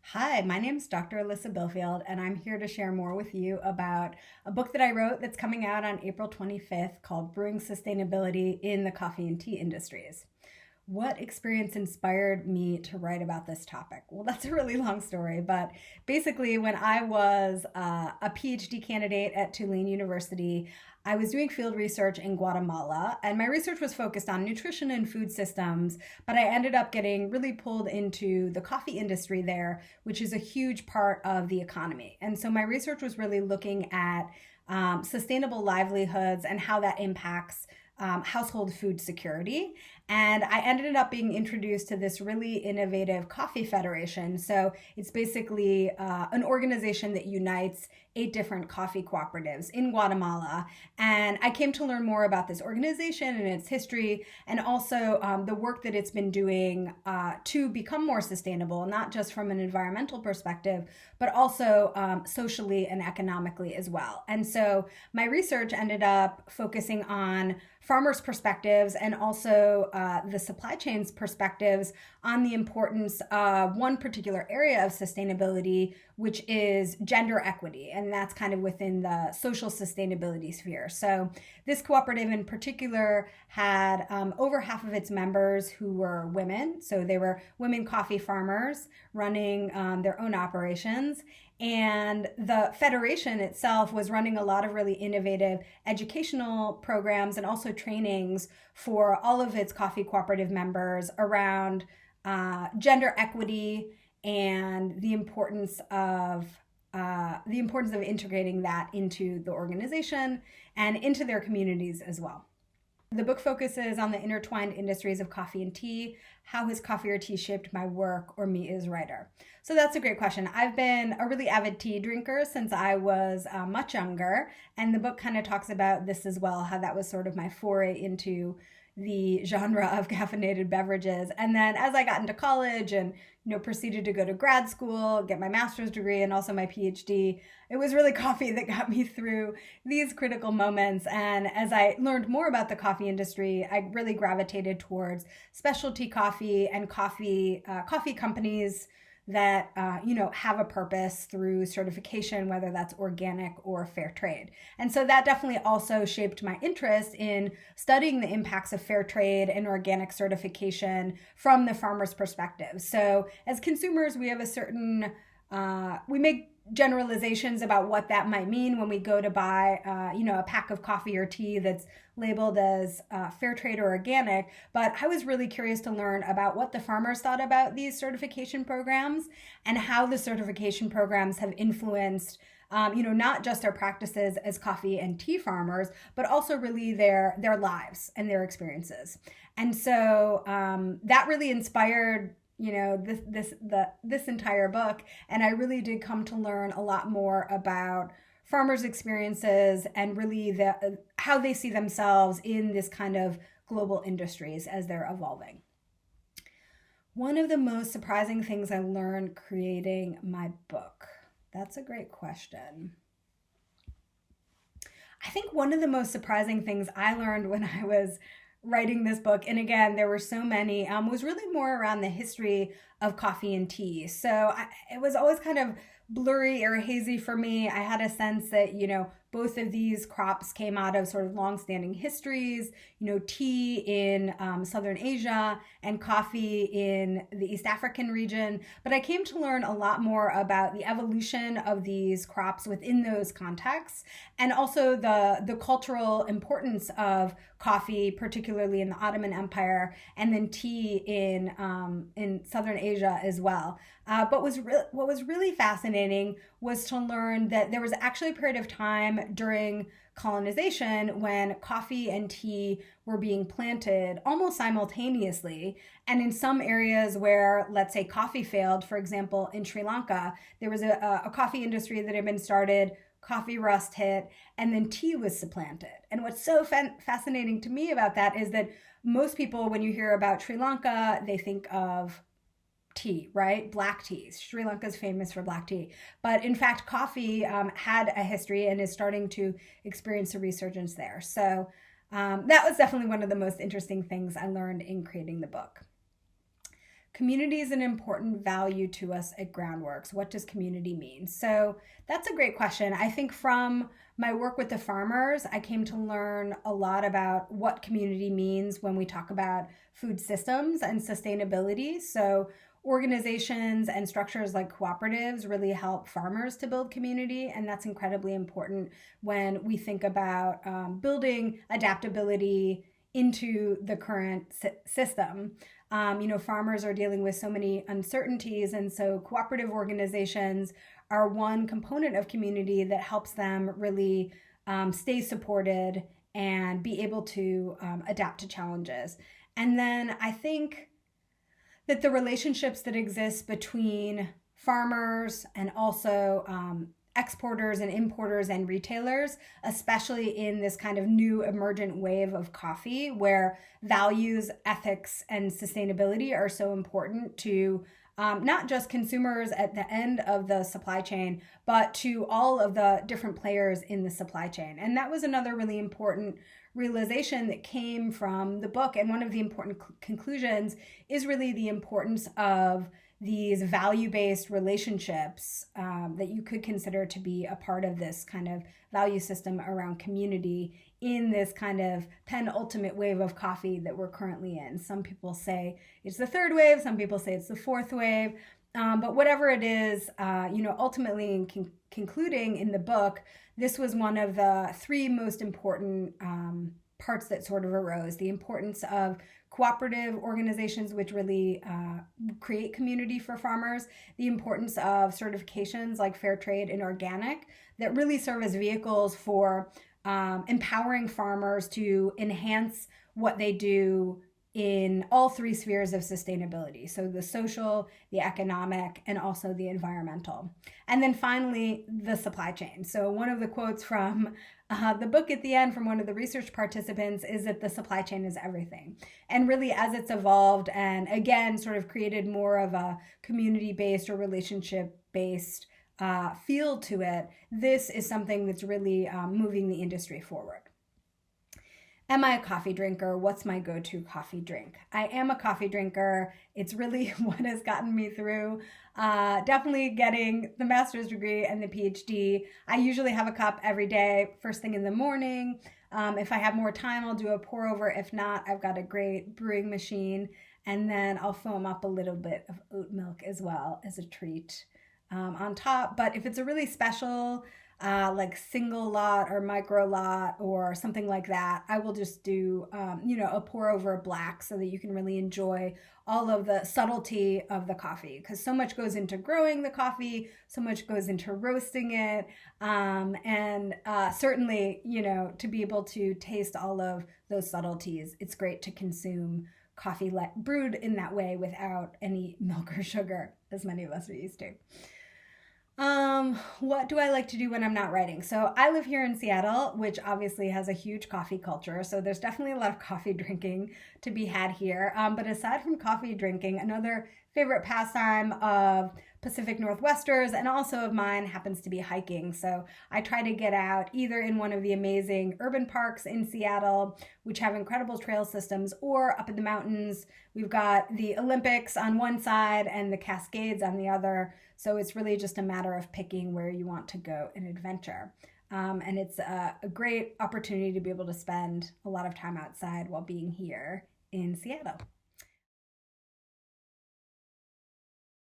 Hi, my name is Dr. Alissa Bilfield, and I'm here to share more with you about a book that I wrote that's coming out on April 25th called Brewing Sustainability in the Coffee and Tea Industries. What experience inspired me to write about this topic? Well, that's a really long story, but basically, when I was a PhD candidate at Tulane University, I was doing field research in Guatemala, and my research was focused on nutrition and food systems. But I ended up getting really pulled into the coffee industry there, which is a huge part of the economy. And so my research was really looking at sustainable livelihoods and how that impacts household food security. And I ended up being introduced to this really innovative coffee federation. So it's basically an organization that unites 8 different coffee cooperatives in Guatemala. And I came to learn more about this organization and its history, and also the work that it's been doing to become more sustainable, not just from an environmental perspective, but also socially and economically as well. And so my research ended up focusing on farmers' perspectives and also the supply chain's perspectives on the importance of one particular area of sustainability, which is gender equity. And that's kind of within the social sustainability sphere. So this cooperative in particular had over half of its members who were women. So they were women coffee farmers running their own operations. And the federation itself was running a lot of really innovative educational programs and also trainings for all of its coffee cooperative members around gender equity and the importance of integrating that into the organization and into their communities as well. The book focuses on the intertwined industries of coffee and tea. How has coffee or tea shaped my work or me as writer? So that's a great question. I've been a really avid tea drinker since I was much younger, and the book kind of talks about this as well, how that was sort of my foray into the genre of caffeinated beverages. And then as I got into college and proceeded to go to grad school, get my master's degree and also my PhD, it was really coffee that got me through these critical moments. And as I learned more about the coffee industry, I really gravitated towards specialty coffee and coffee companies that have a purpose through certification, whether that's organic or fair trade. And so that definitely also shaped my interest in studying the impacts of fair trade and organic certification from the farmer's perspective. So as consumers, we have we make generalizations about what that might mean when we go to buy a pack of coffee or tea that's labeled as fair trade or organic. But I was really curious to learn about what the farmers thought about these certification programs and how the certification programs have influenced not just their practices as coffee and tea farmers, but also really their lives and their experiences. And so that really inspired this entire book, and I really did come to learn a lot more about farmers' experiences and really how they see themselves in this kind of global industries as they're evolving. One of the most surprising things I learned creating my book. That's a great question. I think one of the most surprising things I learned when I was writing this book, and again, there were so many, was really more around the history of coffee and tea. So it was always kind of blurry or hazy for me. I had a sense that, both of these crops came out of sort of longstanding histories, tea in Southern Asia and coffee in the East African region. But I came to learn a lot more about the evolution of these crops within those contexts, and also the cultural importance of coffee, particularly in the Ottoman Empire, and then tea in Southern Asia as well. But what was really fascinating was to learn that there was actually a period of time during colonization when coffee and tea were being planted almost simultaneously. And in some areas where, let's say, coffee failed, for example, in Sri Lanka, there was a coffee industry that had been started, coffee rust hit, and then tea was supplanted. And what's so fascinating to me about that is that most people, when you hear about Sri Lanka, they think of tea, right? Black teas. Sri Lanka is famous for black tea. But in fact, coffee had a history and is starting to experience a resurgence there. So that was definitely one of the most interesting things I learned in creating the book. community is an important value to us at Groundworks. What does community mean? So that's a great question. I think from my work with the farmers, I came to learn a lot about what community means when we talk about food systems and sustainability. So organizations and structures like cooperatives really help farmers to build community, and that's incredibly important when we think about building adaptability into the current system. Farmers are dealing with so many uncertainties, and so cooperative organizations are one component of community that helps them really stay supported and be able to adapt to challenges. And then I think that the relationships that exist between farmers and also exporters and importers and retailers, especially in this kind of new emergent wave of coffee where values, ethics, and sustainability are so important to not just consumers at the end of the supply chain, but to all of the different players in the supply chain. And that was another really important realization that came from the book. And one of the important conclusions is really the importance of these value-based relationships that you could consider to be a part of this kind of value system around community in this kind of penultimate wave of coffee that we're currently in. Some people say it's the third wave, some people say it's the fourth wave, but whatever it is, ultimately in concluding in the book, this was one of the three most important parts that sort of arose. The importance of cooperative organizations, which really create community for farmers, the importance of certifications like fair trade and organic that really serve as vehicles for empowering farmers to enhance what they do in all three spheres of sustainability. So the social, the economic, and also the environmental. And then finally, the supply chain. So one of the quotes from the book at the end from one of the research participants is that the supply chain is everything. And really, as it's evolved and again, sort of created more of a community-based or relationship-based feel to it, this is something that's really moving the industry forward. Am I a coffee drinker? What's my go-to coffee drink? I am a coffee drinker. It's really what has gotten me through definitely getting the master's degree and the Ph.D. I usually have a cup every day, first thing in the morning. If I have more time, I'll do a pour over. If not, I've got a great brewing machine, and then I'll foam up a little bit of oat milk as well as a treat on top. But if it's a really special like single lot or micro lot or something like that, I will just do, a pour over black so that you can really enjoy all of the subtlety of the coffee, because so much goes into growing the coffee, so much goes into roasting it. And certainly, to be able to taste all of those subtleties, it's great to consume coffee brewed in that way without any milk or sugar, as many of us are used to. What do I like to do when I'm not writing? So I live here in Seattle, which obviously has a huge coffee culture. So there's definitely a lot of coffee drinking to be had here. But aside from coffee drinking, another favorite pastime of Pacific Northwesters and also of mine happens to be hiking. So I try to get out either in one of the amazing urban parks in Seattle, which have incredible trail systems, or up in the mountains. We've got the Olympics on one side and the Cascades on the other. So it's really just a matter of picking where you want to go and adventure. And it's a great opportunity to be able to spend a lot of time outside while being here in Seattle.